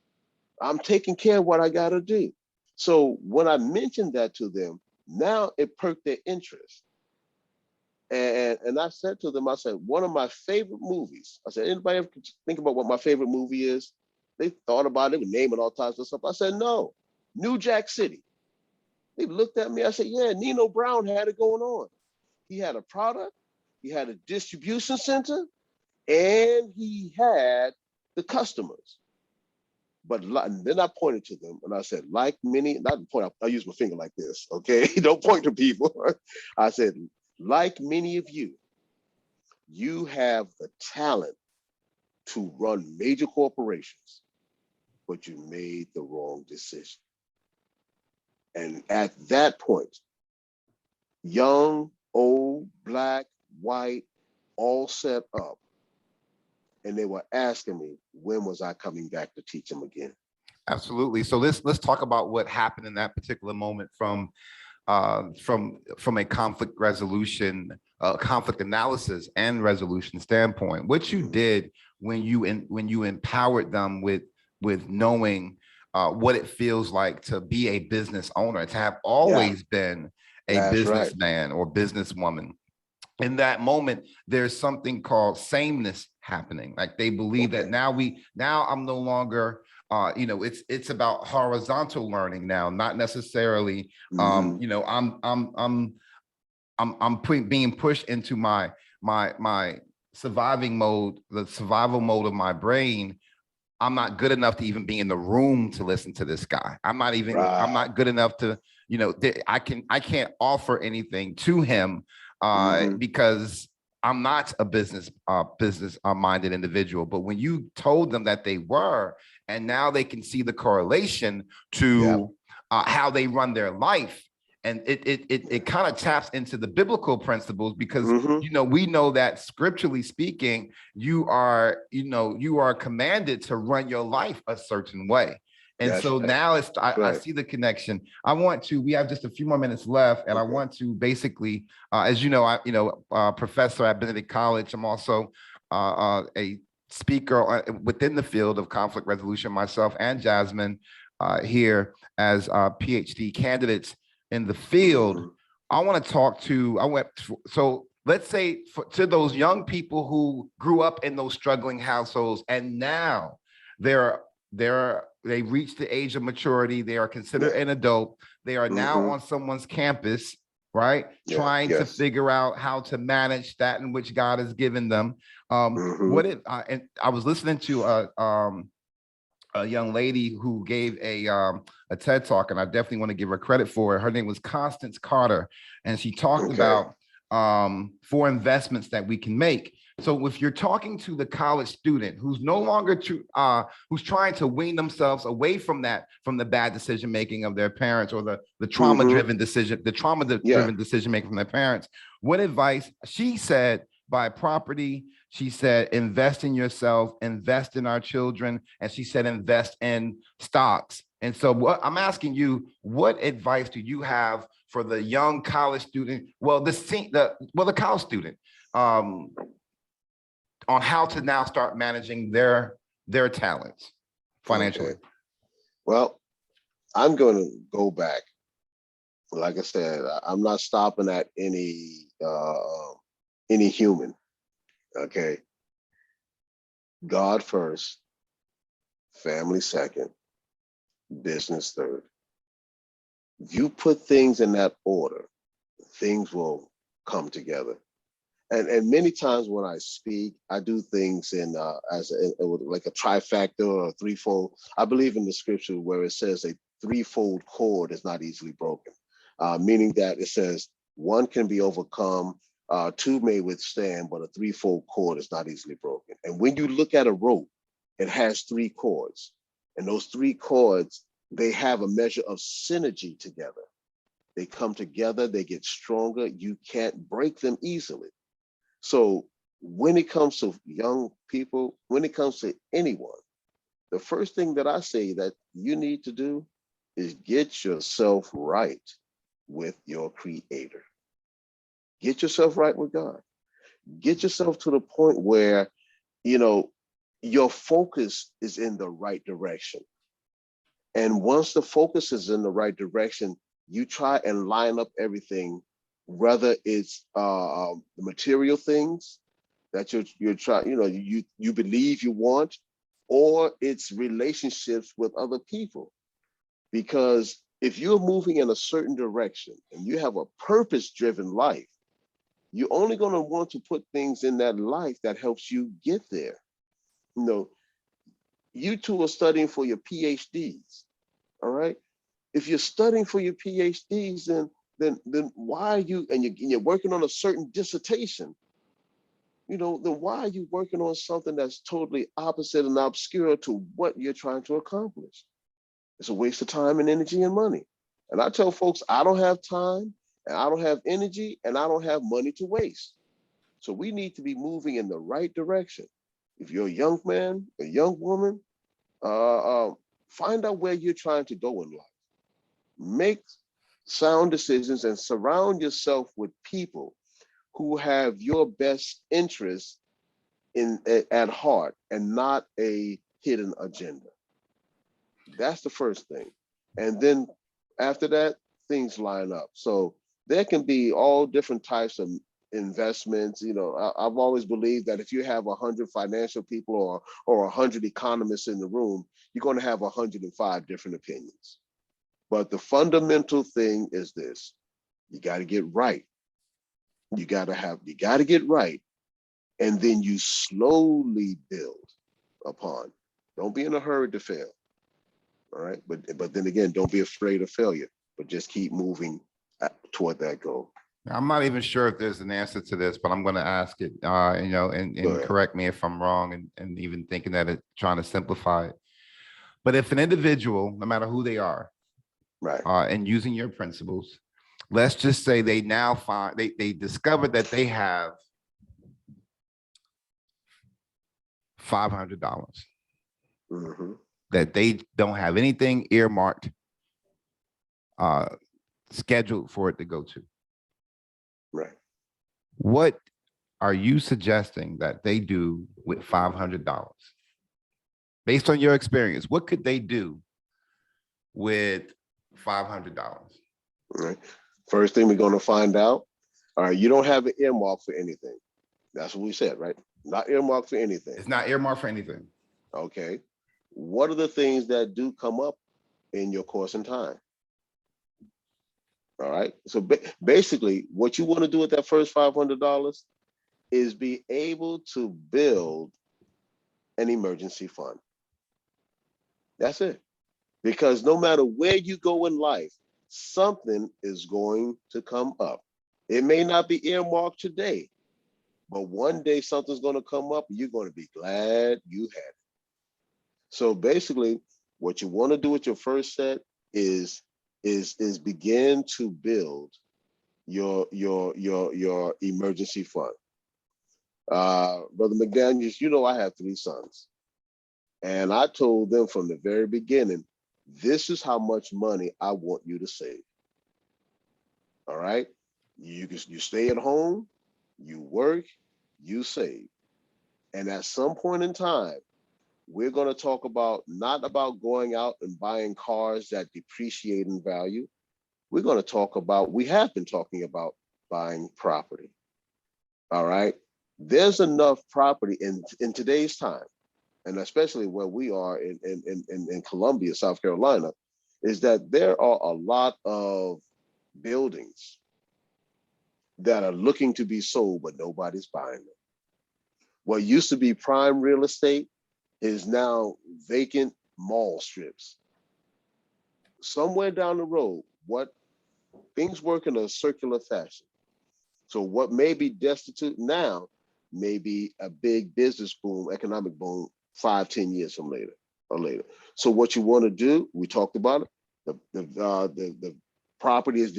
I'm taking care of what I got to do. So when I mentioned that to them, now it perked their interest. And I said to them, I said, one of my favorite movies. I said, anybody ever think about what my favorite movie is? They thought about it, would name it all types of stuff. I said, no, New Jack City. They looked at me, I said, yeah, Nino Brown had it going on. He had a product, he had a distribution center, and he had the customers. But then I pointed to them and I said, like many, not point out, I use my finger like this, okay? Don't point to people. I said, like many of you, you have the talent to run major corporations, but you made the wrong decision. And at that point, young, old, black, white, all set up. And they were asking me, when was I coming back to teach them again? Absolutely. So let's talk about what happened in that particular moment from a conflict resolution, conflict analysis and resolution standpoint. What you did when you empowered them with knowing what it feels like to be a business owner, to have always been a businessman or businesswoman. In that moment, there's something called sameness happening. Like they believe that now I'm no longer, it's about horizontal learning now, not necessarily, I'm being pushed into my surviving mode, the survival mode of my brain. I'm not good enough to even be in the room to listen to this guy. I'm not good enough to, I can't offer anything to him because I'm not a business minded individual. But when you told them that they were, and now they can see the correlation to how they run their life, and it kind of taps into the biblical principles, because we know that scripturally speaking, you are commanded to run your life a certain way. And so now I see the connection. We have just a few more minutes left, and I want to basically, as you know, professor at Benedict College. I'm also a speaker within the field of conflict resolution, myself and Jasmine here as PhD candidates in the field. I want to talk to, so let's say to those young people who grew up in those struggling households, and now they reached the age of maturity. They are considered an adult. They are now on someone's campus, right? Trying to figure out how to manage that in which God has given them. And I was listening to a young lady who gave a TED talk, and I definitely want to give her credit for it. Her name was Constance Carter, and she talked about 4 investments that we can make. So if you're talking to the college student who's no longer who's trying to wean themselves away from the bad decision making of their parents, or the trauma-driven decision making from their parents, what advice? She said, buy property. She said, invest in yourself, invest in our children, and she said, invest in stocks. And so I'm asking you, what advice do you have for the young college student, the college student, on how to now start managing their talents financially? Well, I'm going to go back. Like I said, I'm not stopping at any human. Okay. God first, family second, business third. If you put things in that order, things will come together. and many times when I speak, I do things in like a trifactor or a threefold. I believe in the scripture where it says a threefold cord is not easily broken, meaning that it says one can be overcome, two may withstand, but a threefold cord is not easily broken. And when you look at a rope, it has three cords, and those three cords, they have a measure of synergy together. They come together, they get stronger. You can't break them easily. So when it comes to young people, when it comes to anyone, the first thing that I say that you need to do is get yourself right with your creator. Get yourself right with God. Get yourself to the point where, you know, your focus is in the right direction. And once the focus is in the right direction, you try and line up everything, whether it's the material things that you're trying, you know, you believe you want, or it's relationships with other people. Because if you're moving in a certain direction and you have a purpose-driven life, you're only going to want to put things in that life that helps you get there. You know, you two are studying for your PhDs, all right? If you're studying for your PhDs, then why are you, and you're working on a certain dissertation, you know, then why are you working on something that's totally opposite and obscure to what you're trying to accomplish? It's a waste of time and energy and money. And I tell folks, I don't have time, and I don't have energy, and I don't have money to waste. So we need to be moving in the right direction. If you're a young man, a young woman, find out where you're trying to go in life. Make sound decisions and surround yourself with people who have your best interests at heart and not a hidden agenda. That's the first thing. And then after that, things line up. So there can be all different types of investments. You know, I've always believed that if you have 100 financial people or 100 economists in the room, you're going to have 105 different opinions. But the fundamental thing is this: you got to get right. You got to get right, and then you slowly build upon. Don't be in a hurry to fail. All right, but then again, don't be afraid of failure, but just keep moving toward that goal. I'm not even sure if there's an answer to this, but I'm going to ask it, you know, and correct me if I'm wrong, and even thinking that it's trying to simplify it. But if an individual, no matter who they are, Right. And using your principles, let's just say they now find, they discover that they have $500, Mm-hmm. that they don't have anything earmarked, scheduled for it to go to. Right. What are you suggesting that they do with $500? Based on your experience, what could they do with $500? All right. First thing we're going to find out, all right, you don't have an earmark for anything. That's what we said, right? Not earmarked for anything. It's not earmarked for anything. Okay. What are the things that do come up in your course and time? All right. So basically, what you want to do with that first $500 is be able to build an emergency fund. That's it. Because no matter where you go in life, something is going to come up. It may not be earmarked today, but one day something's going to come up and you're going to be glad you had it. So basically, what you want to do with your first set is begin to build your emergency fund. Brother McDaniels, you know I have 3 sons. And I told them from the very beginning, this is how much money I want you to save. All right? You stay at home, you work, you save. And at some point in time, we're going to talk about not about going out and buying cars that depreciate in value. We're going to talk about, we have been talking about buying property. All right? There's enough property in today's time, and especially where we are in Columbia, South Carolina, is that there are a lot of buildings that are looking to be sold, but nobody's buying them. What used to be prime real estate is now vacant mall strips. Somewhere down the road, what things work in a circular fashion. So what may be destitute now may be a big business boom, economic boom, 5, 10 years from later or later. So what you want to do, we talked about it. The property is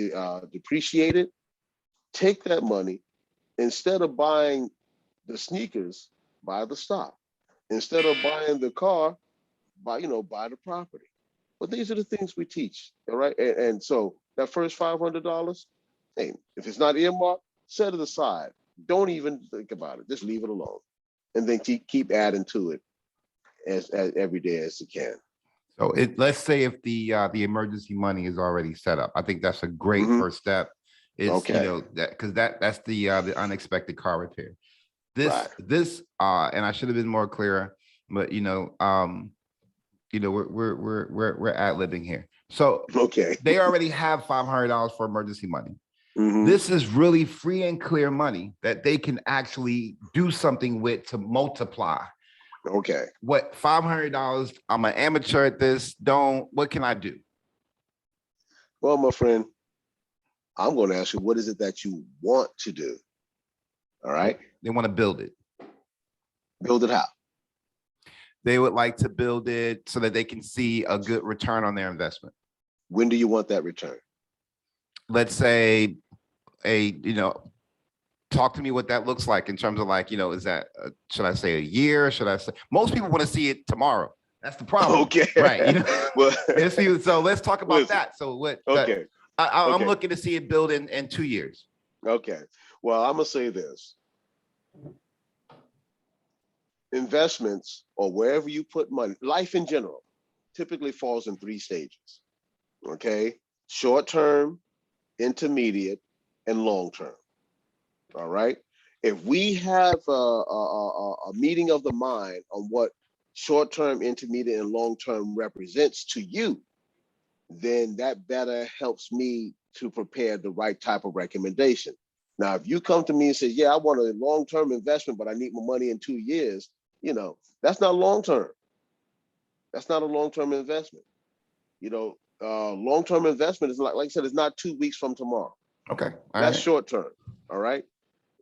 depreciated. Take that money, instead of buying the sneakers, buy the stock. Instead of buying the car, buy the property. But these are the things we teach, all right? And so that first $500, hey, if it's not earmarked, set it aside. Don't even think about it. Just leave it alone, and then keep adding to it as every day as you can. So let's say if the emergency money is already set up, I think that's a great first step. It's Okay. because that's the unexpected car repair. Right. And I should have been more clearer, but we're ad-libbing here. So Okay. they already have $500 for emergency money. Mhm. This is really free and clear money that they can actually do something with to multiply. Okay. What, $500? I'm an amateur at this. What can I do? Well, my friend, I'm going to ask you, what is it that you want to do? All right. They want to build it. Build it how? They would like to build it so that they can see a good return on their investment. When do you want that return? Let's say talk to me what that looks like in terms of is that, should I say a year? Should I say, most people want to see it tomorrow. That's the problem. Okay. Right. Well, so let's talk about listen. that. So what? Okay. I'm Okay. looking to see it build in 2 years. Okay. Well, I'm going to say this. Investments, or wherever you put money, life in general, typically falls in 3 stages. Okay. Short term, intermediate, and long term. All right. If we have a meeting of the mind on what short term, intermediate, and long term represents to you, then that better helps me to prepare the right type of recommendation. Now, if you come to me and say, yeah, I want a long term investment, but I need my money in 2 years, that's not long term. That's not a long term investment. Long term investment is like I said, it's not 2 weeks from tomorrow. Okay. That's short term. All right.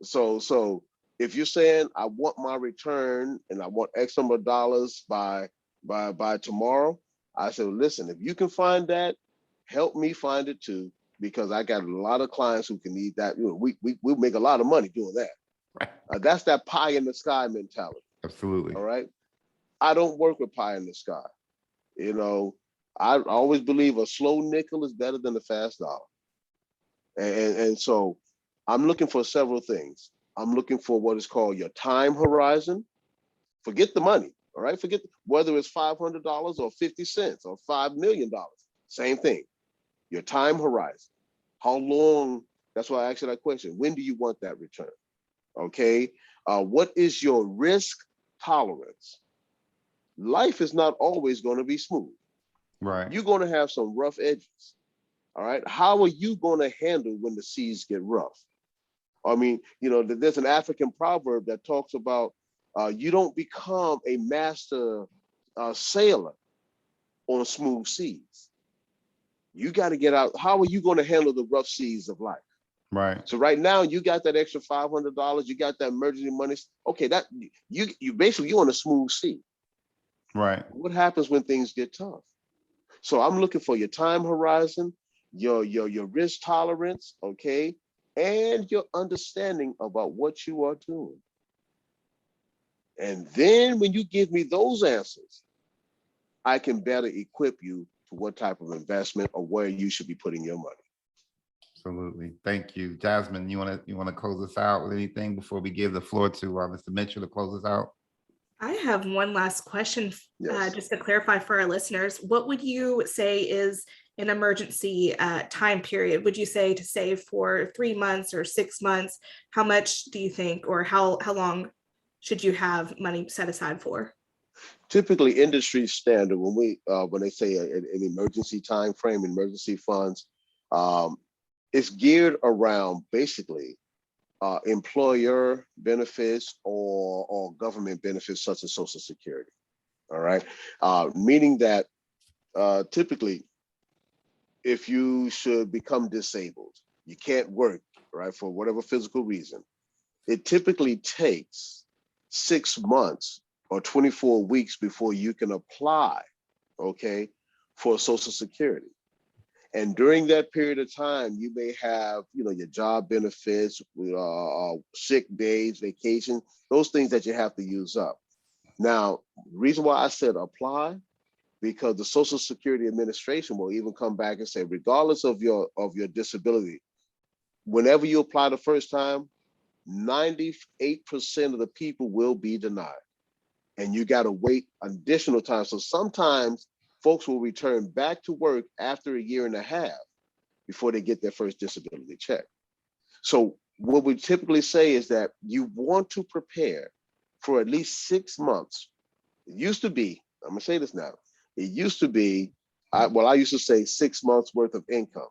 So if you're saying I want my return and I want X number of dollars by tomorrow, I said, listen, if you can find that, help me find it too, because I got a lot of clients who can need that. We make a lot of money doing that. Right. That's that pie in the sky mentality. Absolutely. All right. I don't work with pie in the sky. I always believe a slow nickel is better than a fast dollar. And so I'm looking for several things. I'm looking for what is called your time horizon. Forget the money. All right. Forget whether it's $500 or 50 cents or $5 million. Same thing. Your time horizon. How long? That's why I asked you that question. When do you want that return? Okay. What is your risk tolerance? Life is not always going to be smooth. Right. You're going to have some rough edges. All right. How are you going to handle when the seas get rough? I mean, there's an African proverb that talks about you don't become a master sailor on smooth seas. You got to get out. How are you going to handle the rough seas of life? Right. So right now you got that extra $500. You got that emergency money. Okay, that you basically you're on a smooth sea. Right. What happens when things get tough? So I'm looking for your time horizon, your risk tolerance, okay, and your understanding about what you are doing. And then when you give me those answers, I can better equip you to what type of investment or where you should be putting your money. Absolutely. Thank you. Jasmine, you want to close us out with anything before we give the floor to Mr. Mitchell to close us out? I have one last question, Yes. just to clarify for our listeners. What would you say is an emergency time period? Would you say to save for 3 months or 6 months? How much do you think, or how long should you have money set aside for? Typically, industry standard when they say an emergency time frame, emergency funds, it's geared around basically employer benefits or government benefits such as Social Security. All right, meaning that typically, if you should become disabled, you can't work, right, for whatever physical reason, it typically takes 6 months or 24 weeks before you can apply, okay, for Social Security. And during that period of time, you may have, your job benefits, sick days, vacation, those things that you have to use up. Now, the reason why I said apply, because the Social Security Administration will even come back and say, regardless of your disability, whenever you apply the first time, 98% of the people will be denied. And you got to wait additional time. So sometimes folks will return back to work after a year and a half before they get their first disability check. So what we typically say is that you want to prepare for at least 6 months. It used to be, I'm gonna say this now, it used to be, I used to say 6 months worth of income.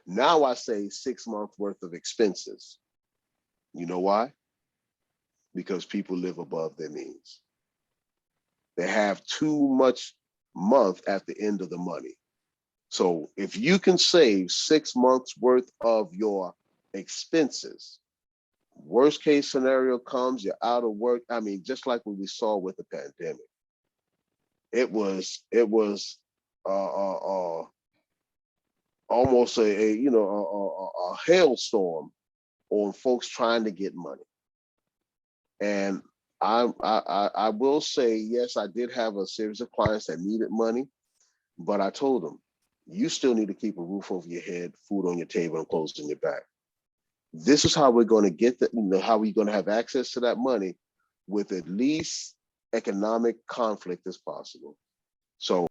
Now I say 6 months worth of expenses. You know why? Because people live above their means. They have too much month at the end of the money. So if you can save 6 months worth of your expenses, worst case scenario comes, you're out of work. I mean, just like what we saw with the pandemic, it was almost a hailstorm on folks trying to get money. And I will say, yes, I did have a series of clients that needed money, but I told them, you still need to keep a roof over your head, food on your table, and clothes on your back. This is how we're going to get that, how we're going to have access to that money with at least economic conflict as possible. So